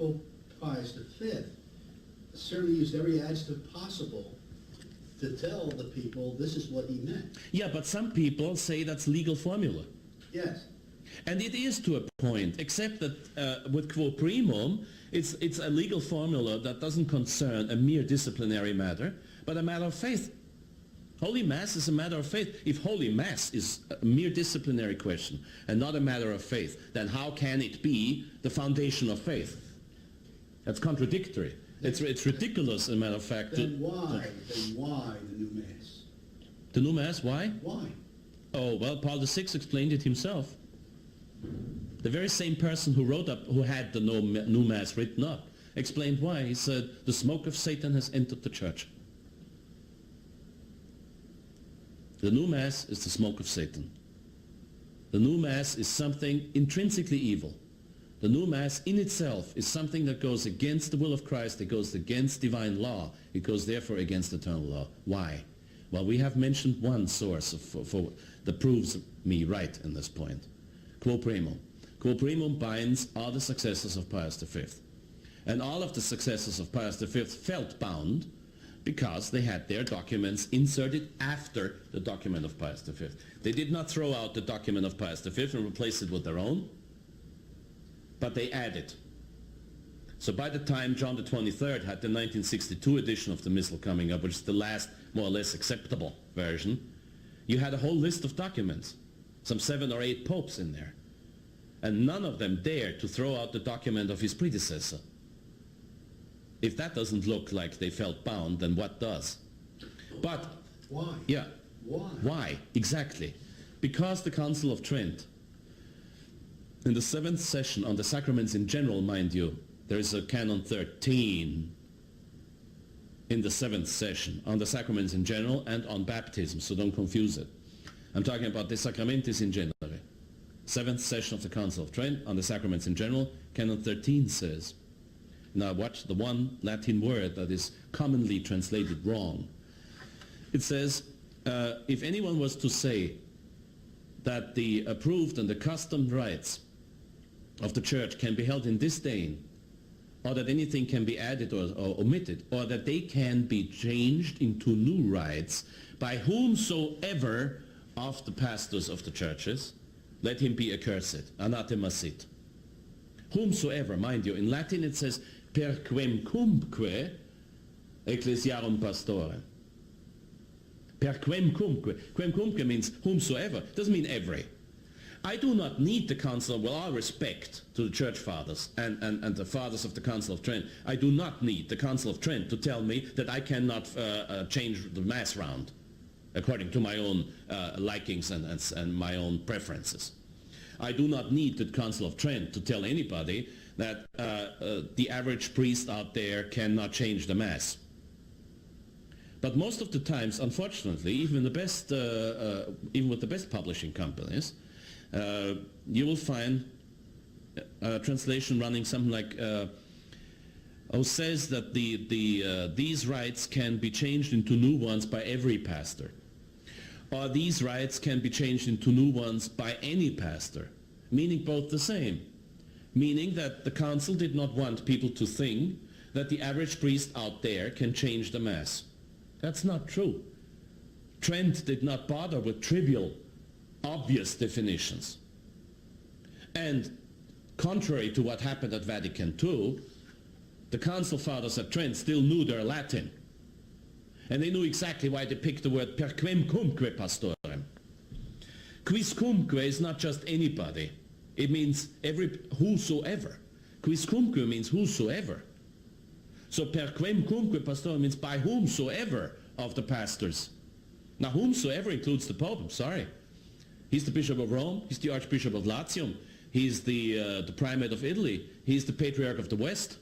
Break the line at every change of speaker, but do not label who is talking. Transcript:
Pope Pius V certainly used every adjective possible to tell the people this is what he meant.
Yeah, but some people say that's legal formula.
Yes.
And it is to a point, except that with quo primum, it's a legal formula that doesn't concern a mere disciplinary matter, but a matter of faith. Holy Mass is a matter of faith. If Holy Mass is a mere disciplinary question and not a matter of faith, then how can it be the foundation of faith? That's contradictory. It's ridiculous, as a matter of fact.
Then why the new Mass?
The new Mass, why?
Why?
Oh, well, Paul VI explained it himself. The very same person who had the new Mass written up, explained why. He said, the smoke of Satan has entered the church. The new Mass is the smoke of Satan. The new Mass is something intrinsically evil. The new Mass in itself is something that goes against the will of Christ, it goes against divine law, it goes therefore against eternal law. Why? Well, we have mentioned one source that proves me right in this point. Quo primum. Quo primum binds all the successors of Pius V. And all of the successors of Pius V felt bound because they had their documents inserted after the document of Pius V. They did not throw out the document of Pius V and replace it with their own, but they added. So by the time John the 23rd had the 1962 edition of the Missal coming up, which is the last more or less acceptable version, you had a whole list of documents, some 7 or 8 popes in there. And none of them dared to throw out the document of his predecessor. If that doesn't look like they felt bound, then what does? But
why?
Yeah.
Why?
Why? Exactly. Because the Council of Trent, in the 7th session on the sacraments in general, mind you, there is a Canon 13 in the 7th session on the sacraments in general and on baptism, so don't confuse it. I'm talking about the sacramentis in genere. 7th session of the Council of Trent on the sacraments in general, Canon 13 says, now watch the one Latin word that is commonly translated wrong. It says, if anyone was to say that the approved and accustomed rites of the Church can be held in disdain, or that anything can be added or omitted, or that they can be changed into new rites by whomsoever of the pastors of the churches, let him be accursed, anathema sit. Whomsoever, mind you, in Latin it says, per quemcumque ecclesiarum pastorem. Per quemcumque. Quemcumque means whomsoever. Doesn't mean every. I do not need the Council, with all respect to the Church Fathers and the Fathers of the Council of Trent, I do not need the Council of Trent to tell me that I cannot change the Mass round according to my own likings and my own preferences. I do not need the Council of Trent to tell anybody that the average priest out there cannot change the Mass. But most of the times, unfortunately, even with the best publishing companies, you will find a translation running something like, who says that these rites can be changed into new ones by every pastor. Or these rites can be changed into new ones by any pastor, meaning both the same. Meaning that the Council did not want people to think that the average priest out there can change the Mass. That's not true. Trent did not bother with trivial, obvious definitions. And contrary to what happened at Vatican II, the Council Fathers at Trent still knew their Latin. And they knew exactly why they picked the word per quemcumque pastorem. Quiscumque is not just anybody. It means whosoever. Quiscumque means whosoever. So per quemcumque pastorem means by whomsoever of the pastors. Now whomsoever includes the Pope, I'm sorry. He's the Bishop of Rome, he's the Archbishop of Latium, he's the Primate of Italy, he's the Patriarch of the West.